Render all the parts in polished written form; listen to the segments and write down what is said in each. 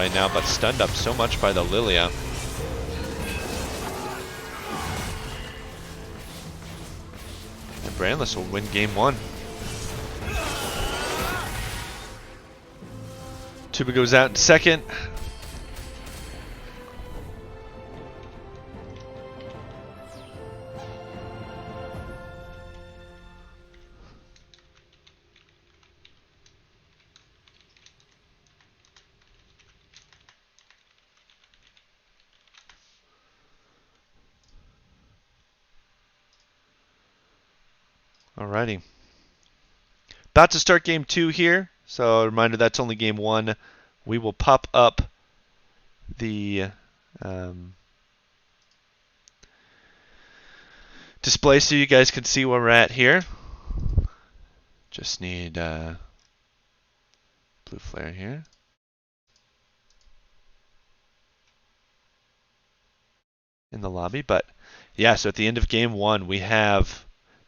right now, but stunned up so much by the Lilia. And Brandless will win game 1. Tuba goes out in second. Alrighty. About to start game 2 here. So a reminder, that's only game 1. We will pop up the display so you guys can see where we're at here. Just need blue flare here. In the lobby, but yeah, so at the end of game 1, we have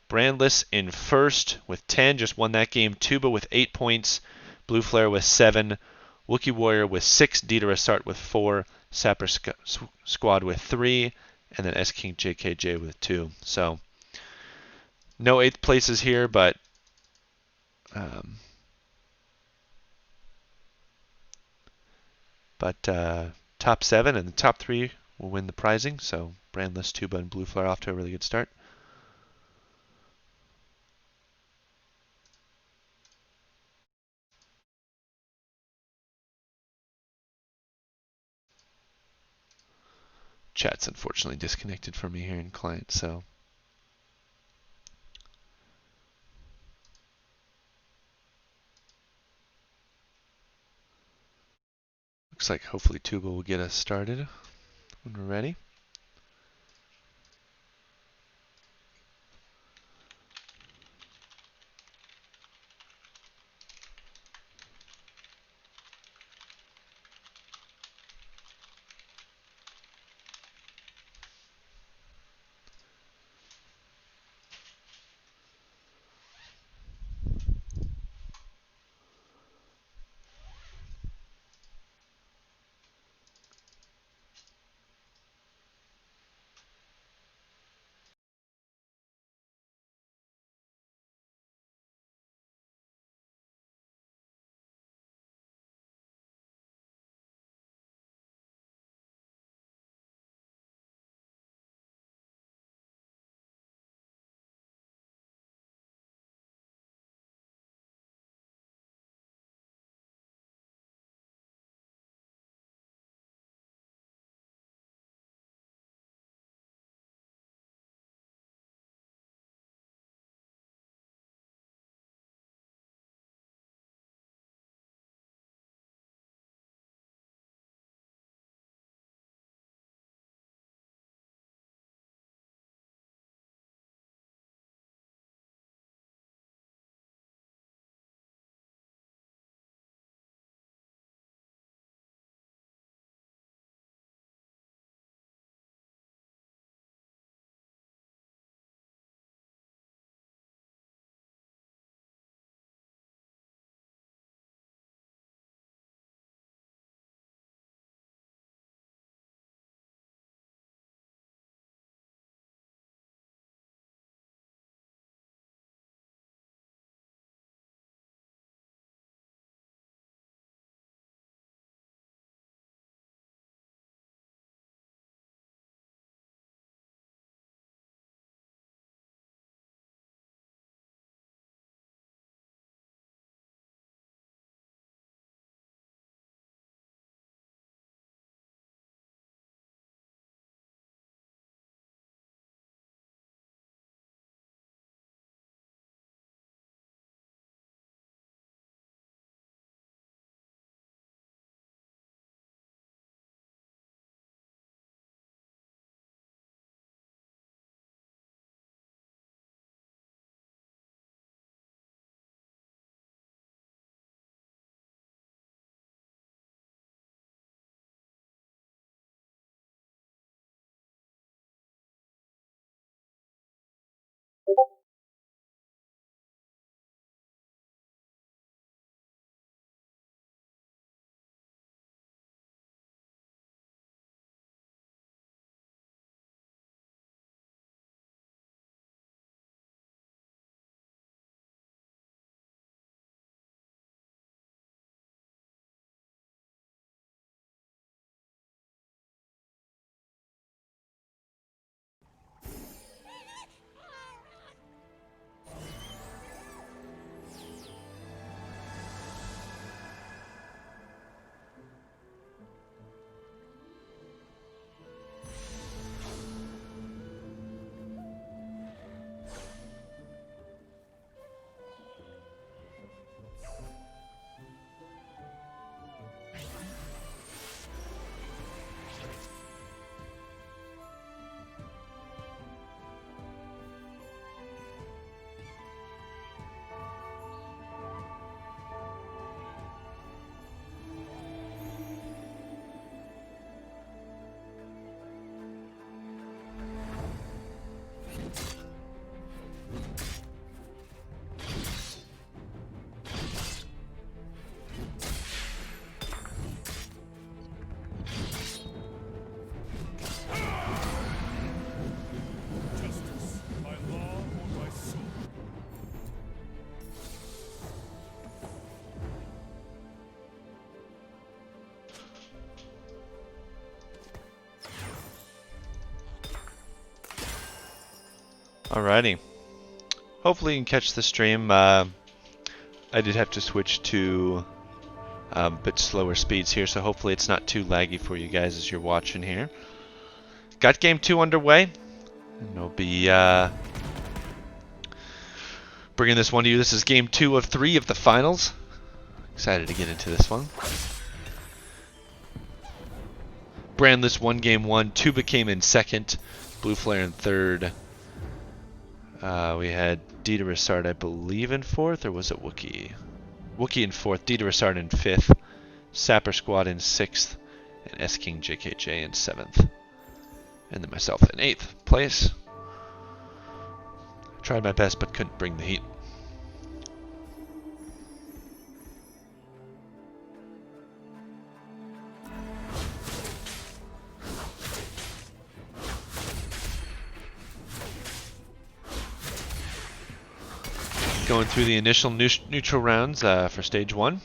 Brandless in first with 10, just won that game. Tuba with 8 points, Blue Flare with 7, Wookiee Warrior with 6, Dieter Assart with 4, Sapper Squad with 3, and then S King JKJ with 2. So no 8th places here, but top 7 and the top 3 will win the prizing. So Brandless, Tuba, and Blue Flare off to a really good start. Chat's unfortunately disconnected from me here in client, so looks like hopefully Tuba will get us started when we're ready. Alrighty. Hopefully you can catch the stream. I did have to switch to a bit slower speeds here, so hopefully it's not too laggy for you guys as you're watching here. Got game 2 underway, and we'll be bringing this one to you. This is game 2 of 3 of the finals. Excited to get into this one. Brandless won game 1, Tuba came in second, Blue Flare in third. We had Dita Rissard, I believe, in fourth, or was it Wookie? Wookie in fourth, Dita Rissard in fifth, Sapper Squad in sixth, and S King JKJ in seventh. And then myself in eighth place. Tried my best but couldn't bring the heat. Going through the initial neutral rounds for stage 1.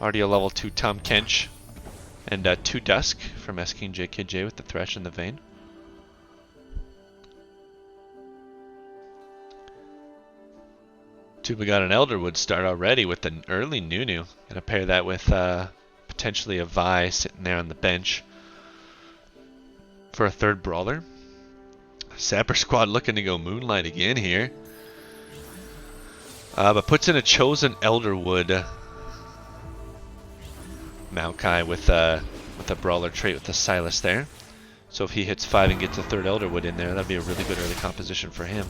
Already a level 2 Tom Kench and 2 Dusk from S King JKJ with the Thresh and the Vayne. Tuba got an Elderwood start already with an early Nunu. Gonna pair that with potentially a Vi sitting there on the bench for a third brawler. Sapper Squad looking to go Moonlight again here. But puts in a chosen Elderwood Maokai with a brawler trait with the Silas there. So if he hits 5 and gets a third Elderwood in there, that'd be a really good early composition for him.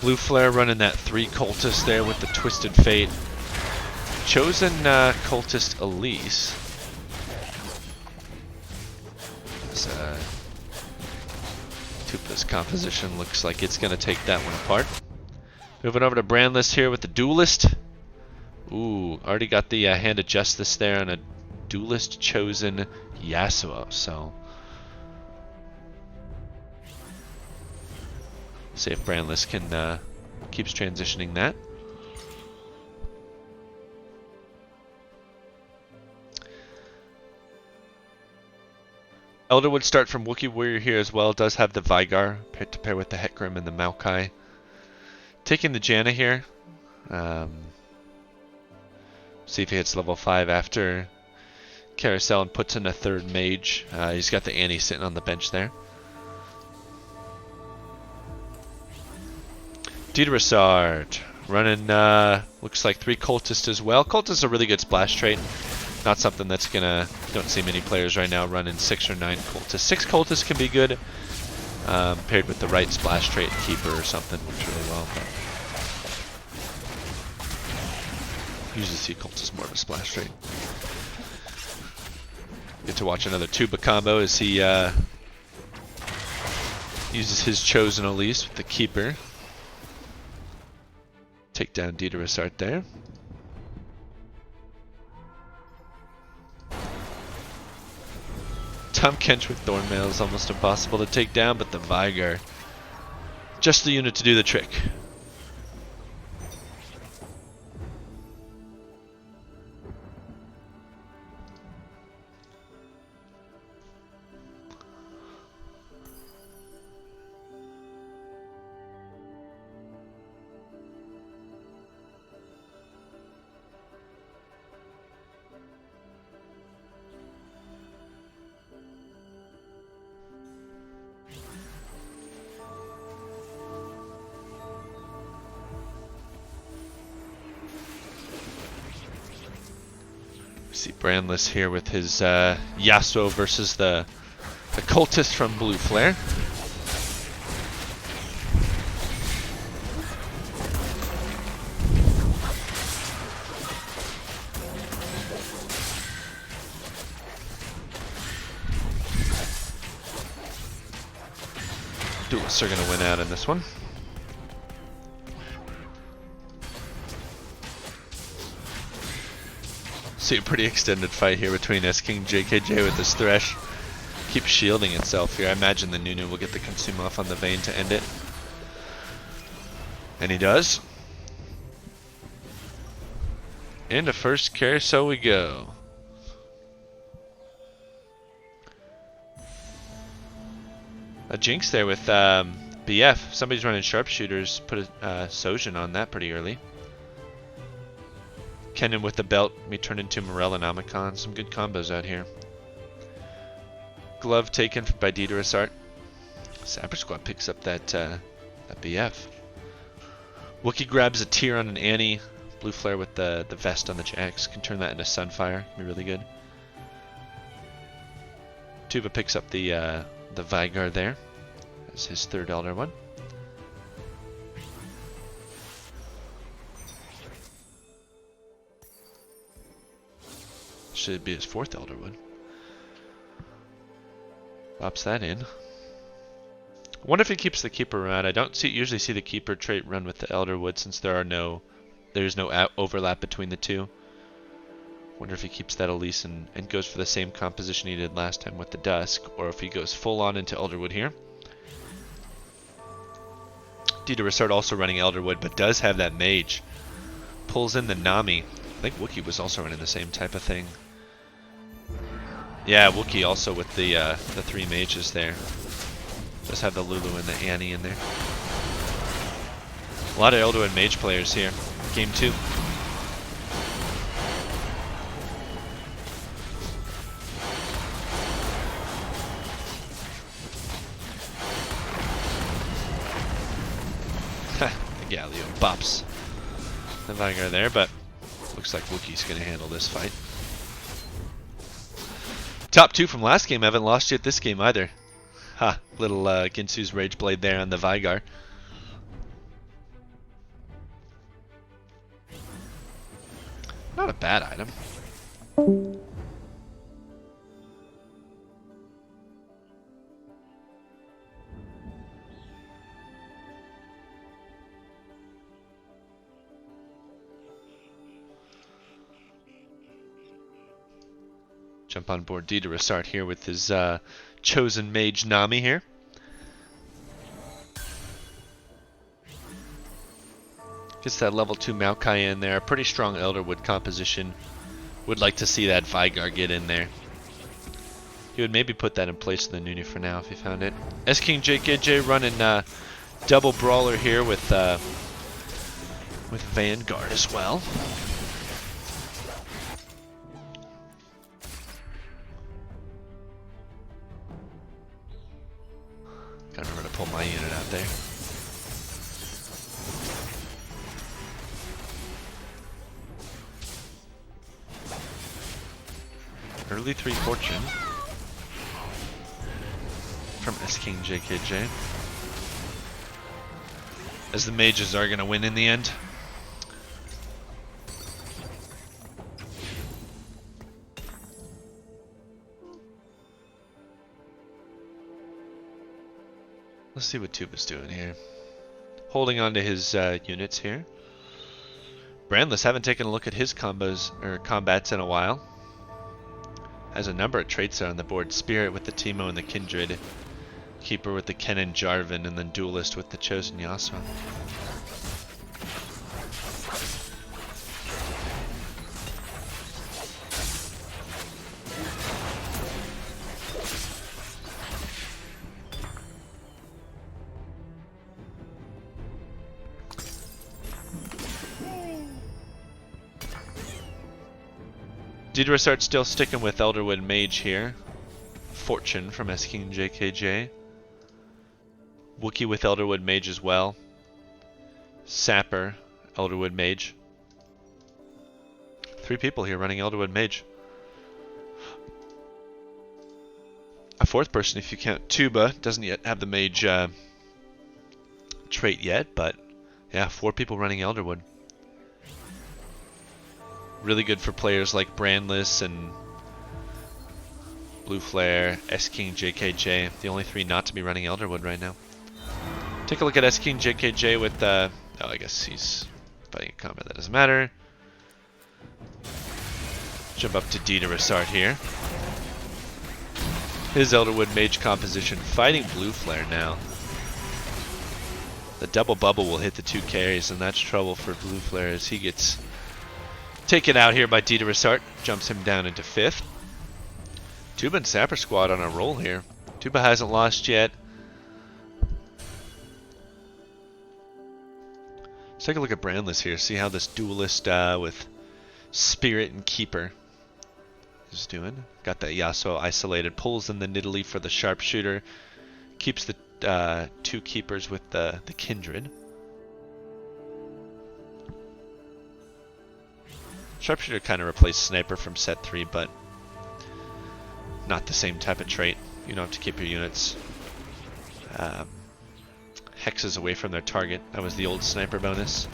Blue Flare running that 3 Cultist there with the Twisted Fate. Chosen Cultist Elise. Tupa's composition looks like it's going to take that one apart. Moving over to Brandless here with the Duelist. Ooh, already got the Hand of Justice there on a Duelist chosen Yasuo, so see if Brandless can keeps transitioning that. Elderwood start from Wookiee Warrior here as well. Does have the Vigar to pair with the Hecarim and the Maokai. Taking the Janna here. See if he hits level 5 after Carousel and puts in a third mage. He's got the Annie sitting on the bench there. Dita Rissard running, looks like 3 Cultists as well. Cultist is a really good splash trait. Not something that's gonna, don't see many players right now running 6 or 9 Cultists. 6 Cultists can be good, paired with the right splash trait, Keeper or something, works really well. But usually see Cultist more of a splash trait. Get to watch another Tuba combo as he uses his chosen Elise with the Keeper. Take down Dita Rissard there. Tom Kench with Thornmail is almost impossible to take down, but the Vigar, just the unit to do the trick. See Brandless here with his Yasuo versus the Cultist from Blue Flare. Duelists are going to win out in this one. See a pretty extended fight here between S King JKJ with his Thresh. Keeps shielding itself here. I imagine the Nunu will get the consume off on the Vayne to end it. And he does. Into first carousel we go. A jinx there with BF. Somebody's running sharpshooters. Put a Sojin on that pretty early. Kennen with the belt. Me turn into Morellonomicon. Some good combos out here. Glove taken by Dieterasart. Sapper Squad picks up that BF. Wookie grabs a tier on an Annie. Blue Flare with the vest on the Jax. Can turn that into Sunfire. Be really good. Tuba picks up the Veigar there. That's his third Elder one. Should be his fourth Elder one. Pops that in. I wonder if he keeps the Keeper around. I don't usually see the Keeper trait run with the Elderwood since there's no overlap between the two. Wonder if he keeps that Elise and goes for the same composition he did last time with the Dusk, or if he goes full on into Elderwood here. Dieterasart also running Elderwood, but does have that Mage. Pulls in the Nami. I think Wookie was also running the same type of thing. Yeah, Wookie also with the 3 mages there. Does have the Lulu and the Annie in there. A lot of Elderwood mage players here. Game 2. The Galio bops the Veigar there, but looks like Wookie's going to handle this fight. Top 2 from last game haven't lost yet this game either. Ha, little Ginsu's Rage Blade there on the Veigar. Not a bad item. Jump on board Dieterasart here with his chosen mage Nami here. Gets that level 2 Maokai in there. Pretty strong Elderwood composition. Would like to see that Veigar get in there. He would maybe put that in place of the Nunu for now if he found it. S-King JKJ running double brawler here with Vanguard as well. Gotta remember to pull my unit out there. Early 3 fortune from S-King JKJ. As the mages are gonna win in the end. Let's see what Tuba's doing here. Holding on to his units here. Brandless, haven't taken a look at his combats in a while. Has a number of traits there on the board. Spirit with the Teemo and the Kindred. Keeper with the Kennen Jarvan, and then Duelist with the Chosen Yasuo. Dieterasart still sticking with Elderwood Mage here. Fortune from S-King JKJ. Wookie with Elderwood Mage as well. Sapper, Elderwood Mage. 3 people here running Elderwood Mage. A 4th person if you count Tuba. Doesn't yet have the Mage trait yet, but yeah, 4 people running Elderwood. Really good for players like Brandless and Blue Flare, S-King JKJ. The only 3 not to be running Elderwood right now. Take a look at S-King JKJ with oh, I guess he's fighting a combat that doesn't matter. Jump up to Dieterasart here. His Elderwood Mage composition fighting Blue Flare now. The double bubble will hit the 2 carries, and that's trouble for Blue Flare as he gets taken out here by Dieterasart. Jumps him down into 5th. Tuba and Sapper Squad on a roll here. Tuba hasn't lost yet. Let's take a look at Brandless here, see how this duelist with Spirit and Keeper is doing. Got that Yasuo isolated, pulls in the Nidalee for the Sharpshooter, keeps the 2 Keepers with the Kindred. Sharpshooter kind of replaced Sniper from set 3, but not the same type of trait. You don't have to keep your units hexes away from their target. That was the old Sniper bonus.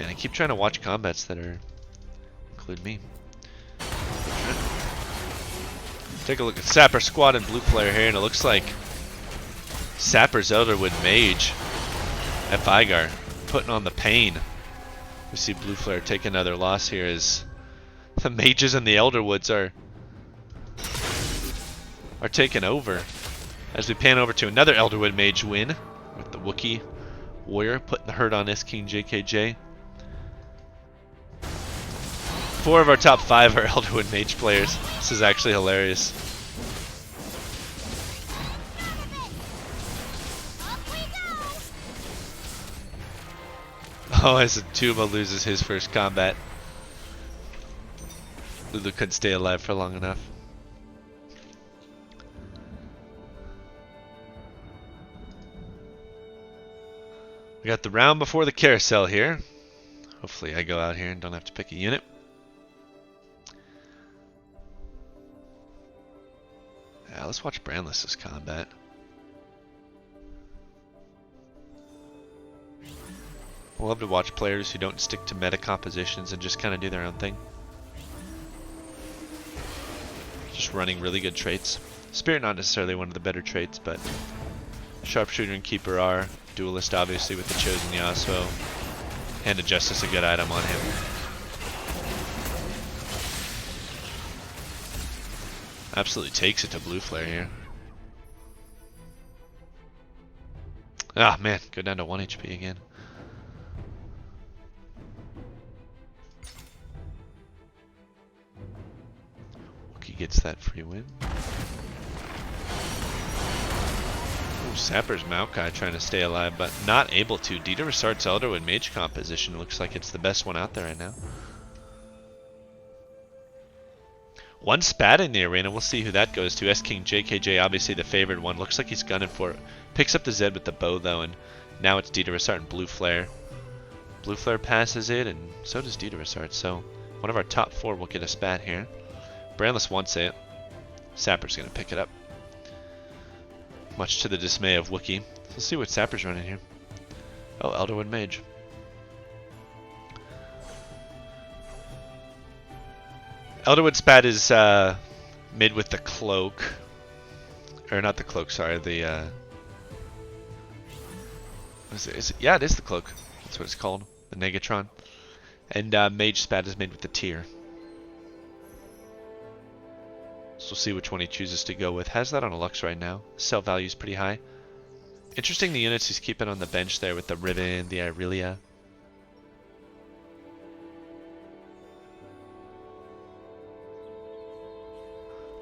And I keep trying to watch combats that include me. Take a look at Sapper Squad and Blue Player here, and it looks like Sapper's Elderwood Mage at Vigar putting on the pain. We see Blue Flare take another loss here as the mages and the Elderwoods are taken over. As we pan over to another Elderwood Mage win with the Wookiee Warrior putting the hurt on S-King JKJ. 4 of our top 5 are Elderwood Mage players. This is actually hilarious. Oh, as Tuba loses his first combat. Lulu couldn't stay alive for long enough. We got the round before the carousel here. Hopefully I go out here and don't have to pick a unit. Yeah, let's watch Brandless's combat. I love to watch players who don't stick to meta compositions and just kind of do their own thing. Just running really good traits. Spirit not necessarily one of the better traits, but Sharpshooter and Keeper are. Duelist obviously with the Chosen Yasuo. Hand of Justice a good item on him. Absolutely takes it to Blue Flare here. Ah man, go down to 1 HP again. Wookiee gets that free win. Ooh, Sapper's Maokai trying to stay alive, but not able to. Dita Resart's Elderwood Mage composition looks like it's the best one out there right now. 1 spat in the arena. We'll see who that goes to. S-King JKJ, obviously the favored one. Looks like he's gunning for it. Picks up the Zed with the bow, though, and now it's Dita Resart and Blue Flare. Blue Flare passes it, and so does Dita Resart. So one of our top 4 will get a spat here. Brandless wants it. Sapper's going to pick it up. Much to the dismay of Wookiee. Let's see what Sapper's running here. Oh, Elderwood Mage. Elderwood Spat is mid with the cloak. Or not the cloak, sorry. The is it? Yeah, it is the cloak. That's what it's called. The Negatron. And Mage Spat is made with the tier. So we'll see which one he chooses to go with. Has that on a Lux right now. Sell value is pretty high. Interesting the units he's keeping on the bench there with the Riven, the Irelia.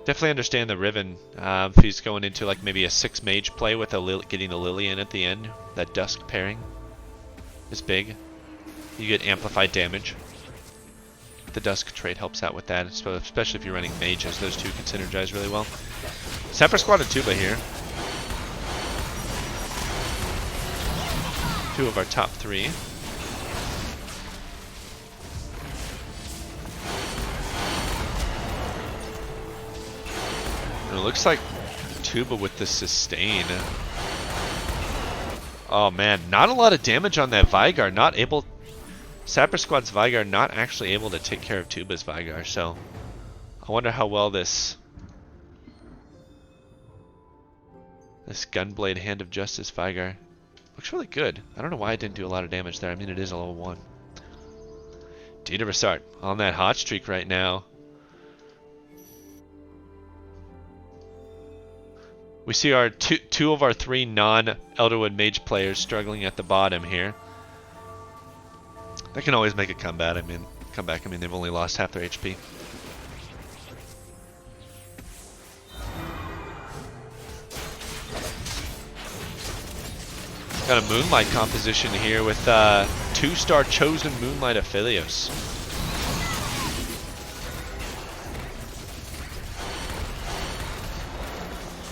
Definitely understand the Riven. If he's going into like maybe a 6 mage play with a getting the Lily in at the end, that Dusk pairing is big. You get amplified damage. The Dusk trait helps out with that, especially if you're running mages. Those two can synergize really well. Sapper Squad and Tuba here. 2 of our top 3. And it looks like Tuba with the sustain. Oh man, not a lot of damage on that Vigar. Not able. Sapper Squad's Vigar not actually able to take care of Tuba's Vigar, so I wonder how well this Gunblade Hand of Justice Vigar looks really good. I don't know why I didn't do a lot of damage there. I mean, it is a level 1. Dita Resart on that hot streak right now. We see our two of our 3 non-Elderwood Mage players struggling at the bottom here. They can always make a comeback. I mean, they've only lost half their HP. Got a Moonlight composition here with 2-star Chosen Moonlight Aphelios.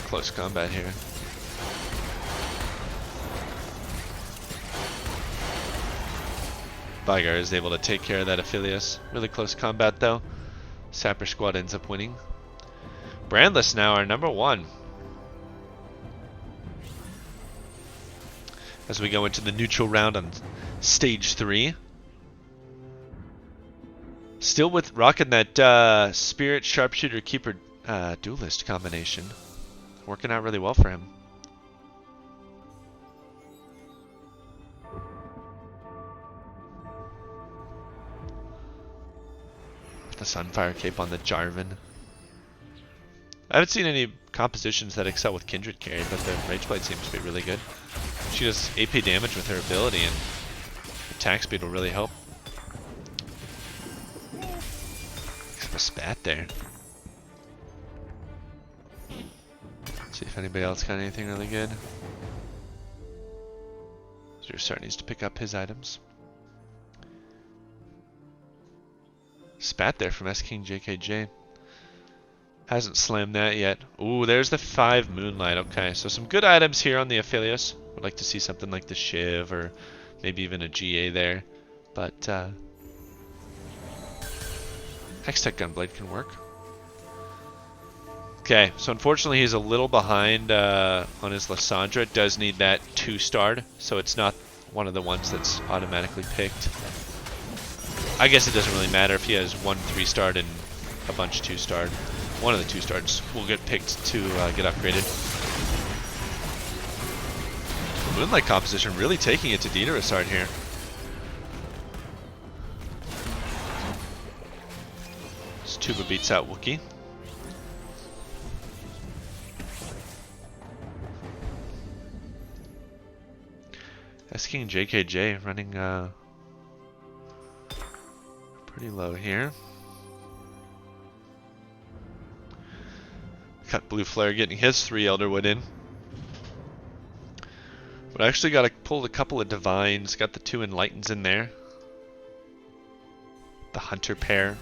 Close combat here. Vigar is able to take care of that Aphelios. Really close combat though. Sapper Squad ends up winning. Brandless now our number 1. As we go into the neutral round on stage 3. Still with rocking that Spirit Sharpshooter Keeper Duelist combination. Working out really well for him. The Sunfire Cape on the Jarvan. I haven't seen any compositions that excel with Kindred carry, but the Rageblade seems to be really good. She does AP damage with her ability, and attack speed will really help. Except a spat there. See if anybody else got anything really good. Zerusar needs to pick up his items. Spat there from S-King JKJ. Hasn't slammed that yet. Ooh, there's the 5 Moonlight. Okay, so some good items here on the Aphelios. Would like to see something like the Shiv or maybe even a GA there. But Hextech Gunblade can work. Okay, so unfortunately he's a little behind on his Lissandra. It does need that 2-starred, so it's not one of the ones that's automatically picked. I guess it doesn't really matter if he has 1 3-starred and a bunch 2-starred. One of the 2-stars will get picked to get upgraded. Moonlight composition really taking it to Dieterisard here. Tuba beats out Wookiee. S-King JKJ running pretty low here. Got Blue Flare getting his 3 Elderwood in. But I actually got to pull a couple of Divines. Got the 2 Enlightens in there. The Hunter pair.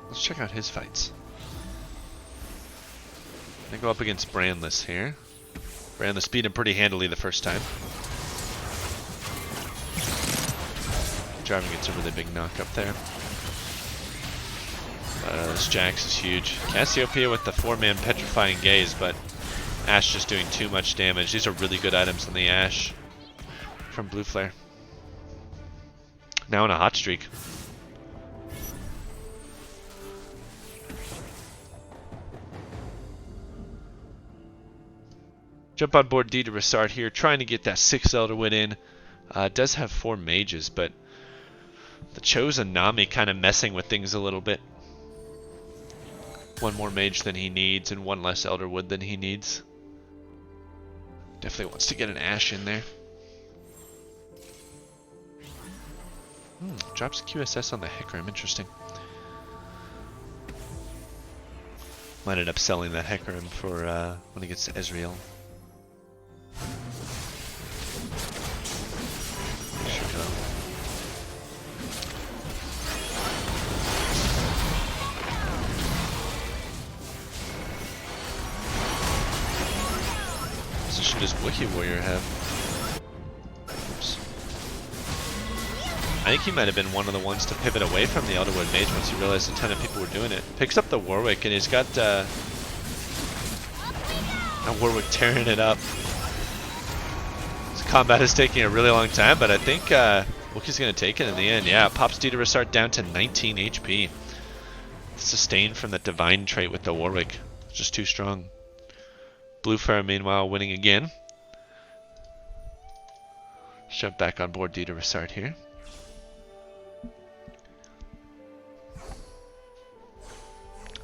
Let's check out his fights. I go up against Brandless here. Brandless beat him pretty handily the first time. Jarvan gets a really big knock up there. This Jax is huge. Cassiopeia with the 4-man Petrifying Gaze, but Ashe just doing too much damage. These are really good items in the Ashe from Blue Flare. Now in a hot streak. Jump on board Dieterisard here, trying to get that 6 Elderwood in. Does have 4 mages, but the Chosen Nami kind of messing with things a little bit. 1 more mage than he needs and 1 less Elderwood than he needs. Definitely wants to get an Ashe in there. Drops QSS on the Hecarim, interesting. Might end up selling that Hecarim for when he gets to Ezreal. Sure go. Position does Wiki Warrior have? Oops. I think he might have been one of the ones to pivot away from the Elderwood Mage once he realized a ton of people were doing it. Picks up the Warwick and he's got Warwick tearing it up. This combat is taking a really long time, but I think Wookiee's going to take it in the end. Yeah, pops Dieterisard down to 19 HP. Sustained from the Divine trait with the Warwick. Just too strong. Blue Flare, meanwhile, winning again. Jump back on board Dieterisard here.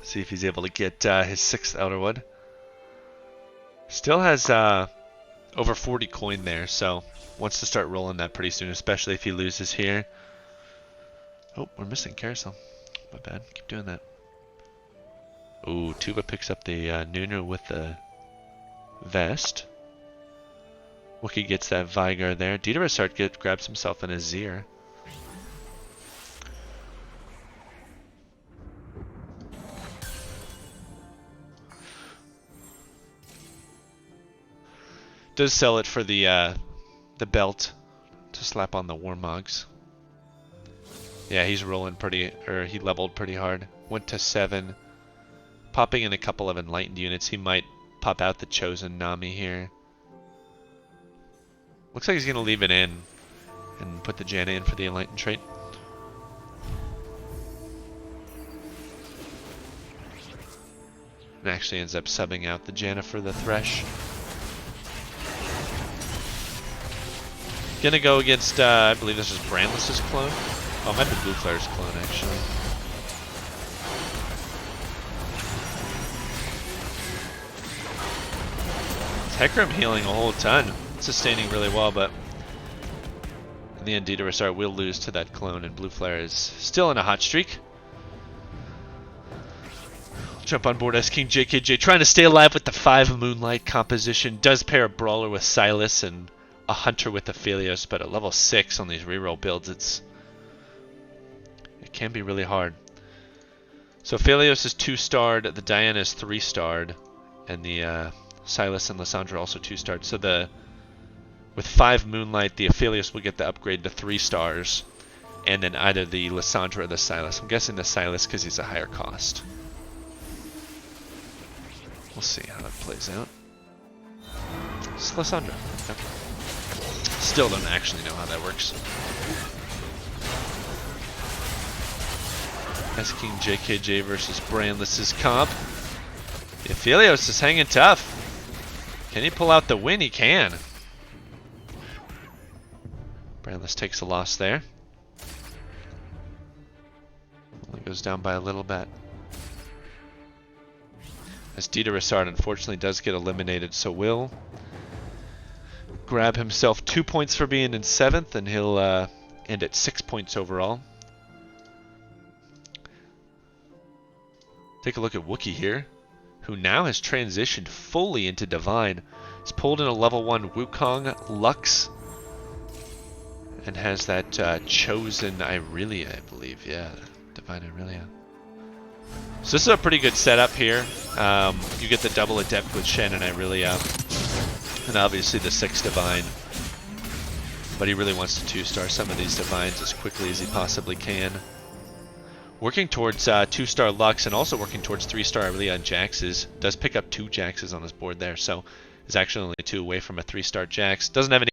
See if he's able to get his 6th Elderwood. Still has over 40 coin there, so wants to start rolling that pretty soon, especially if he loses here. Oh, we're missing Carousel. My bad. Keep doing that. Ooh, Tuba picks up the Nunu with the vest. Wookie gets that Vigar there. Dieterisart grabs himself an Azir. Does sell it for the belt to slap on the Warmogs. Yeah, he's rolling pretty, or he leveled pretty hard. Went to 7. Popping in a couple of enlightened units. He might pop out the chosen Nami here. Looks like he's gonna leave it in and put the Janna in for the enlightened trait. And actually ends up subbing out the Janna for the Thresh. Gonna go against, I believe this is Brandless's clone. Oh, it might be Blue Flare's clone, actually. Hecarim healing a whole ton. Sustaining really well, but in the end, Dieterisart will lose to that clone, and Blue Flare is still in a hot streak. Jump on board as King JKJ, trying to stay alive with the 5 Moonlight composition. Does pair a Brawler with Silas and a Hunter with Aphelios, but at level 6 on these reroll builds, it can be really hard. So Aphelios is 2-starred, the Diana is 3-starred, and the Silas and Lissandra also 2-starred. So with 5 Moonlight, the Aphelios will get the upgrade to 3 stars, and then either the Lissandra or the Silas. I'm guessing the Silas because he's a higher cost. We'll see how that plays out. It's Lissandra. Okay. Still don't actually know how that works. That's King JKJ versus Brandless's comp. The Aphelios is hanging tough. Can he pull out the win? He can. Brandless takes a loss there. Only goes down by a little bit. As Dieterisart unfortunately does get eliminated, so will grab himself 2 points for being in 7th, and he'll end at 6 points overall. Take a look at Wookie here, who now has transitioned fully into Divine. He's pulled in a level 1 Wukong Lux, and has that chosen Irelia, I believe. Yeah, Divine Irelia. So this is a pretty good setup here. You get the double Adept with Shen and Irelia, and obviously the 6 Divine. But he really wants to 2-star some of these Divines as quickly as he possibly can. Working towards 2-star Lux and also working towards 3-star Irelia on Jaxes. Does pick up 2 Jaxes on his board there, so is actually only 2 away from a 3-star Jax. Doesn't have any